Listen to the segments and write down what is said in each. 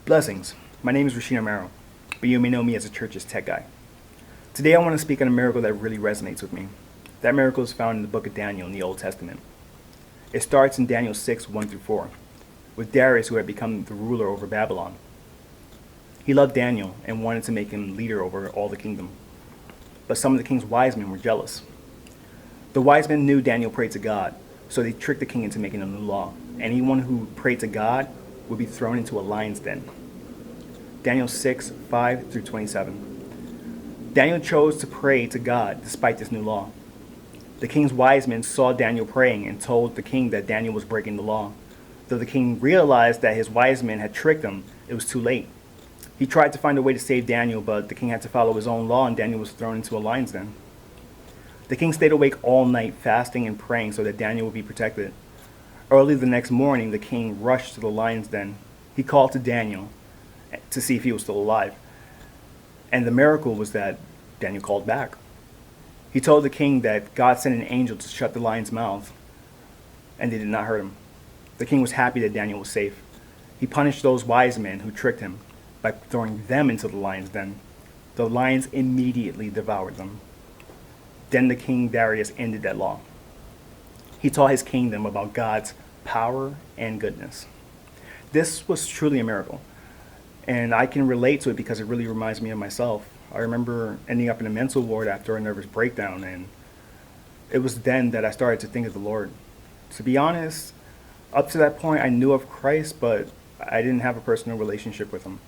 Blessings. My name is Rasheen Amaro, but you may know me as a church's tech guy. Today I want to speak on a miracle that really resonates with me. That miracle is found in the book of Daniel in the Old Testament. It starts in Daniel 6, 1-4, with Darius, who had become the ruler over Babylon. He loved Daniel and wanted to make him leader over all the kingdom. But some of the king's wise men were jealous. The wise men knew Daniel prayed to God, so they tricked the king into making a new law. Anyone who prayed to God would be thrown into a lion's den. Daniel 6, 5-27. Daniel chose to pray to God despite this new law. The king's wise men saw Daniel praying and told the king that Daniel was breaking the law. Though the king realized that his wise men had tricked him, it was too late. He tried to find a way to save Daniel, but the king had to follow his own law and Daniel was thrown into a lion's den. The king stayed awake all night fasting and praying so that Daniel would be protected. Early the next morning, the king rushed to the lion's den. He called to Daniel to see if he was still alive. And the miracle was that Daniel called back. He told the king that God sent an angel to shut the lion's mouth, and they did not hurt him. The king was happy that Daniel was safe. He punished those wise men who tricked him by throwing them into the lion's den. The lions immediately devoured them. Then the king Darius ended that law. He taught his kingdom about God's power and goodness. This was truly a miracle. And I can relate to it because it really reminds me of myself. I remember ending up in a mental ward after a nervous breakdown, and it was then that I started to think of the Lord. To be honest, up to that point, I knew of Christ, but I didn't have a personal relationship with him.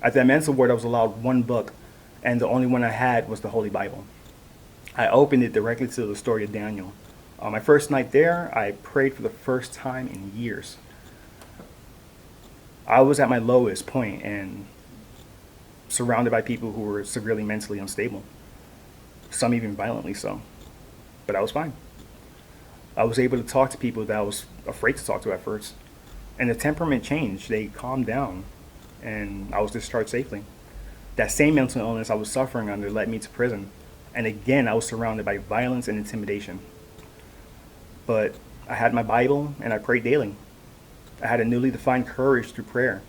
At that mental ward, I was allowed one book, and the only one I had was the Holy Bible. I opened it directly to the story of Daniel. On my first night there, I prayed for the first time in years. I was at my lowest point and surrounded by people who were severely mentally unstable, some even violently so. But I was fine. I was able to talk to people that I was afraid to talk to at first. And the temperament changed. They calmed down, and I was discharged safely. That same mental illness I was suffering under led me to prison. And again, I was surrounded by violence and intimidation. But I had my Bible, and I prayed daily. I had a newly defined courage through prayer,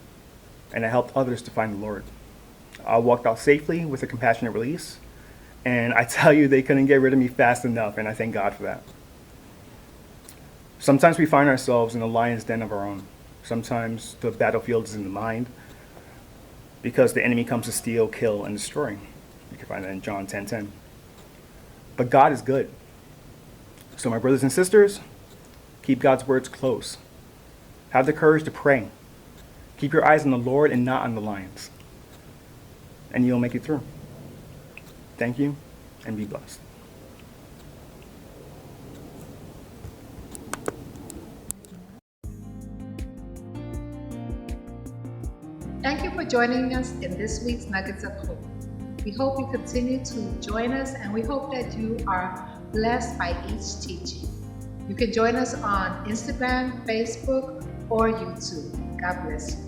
and I helped others to find the Lord. I walked out safely with a compassionate release, and I tell you, they couldn't get rid of me fast enough, and I thank God for that. Sometimes we find ourselves in a lion's den of our own. Sometimes the battlefield is in the mind, because the enemy comes to steal, kill, and destroy. You can find that in John 10:10. But God is good. So my brothers and sisters, keep God's words close. Have the courage to pray. Keep your eyes on the Lord and not on the lions. And you'll make it through. Thank you, and be blessed. Thank you for joining us in this week's Nuggets of Hope. We hope you continue to join us, and we hope that you are blessed by each teaching. You can join us on Instagram, Facebook, or YouTube. God bless you.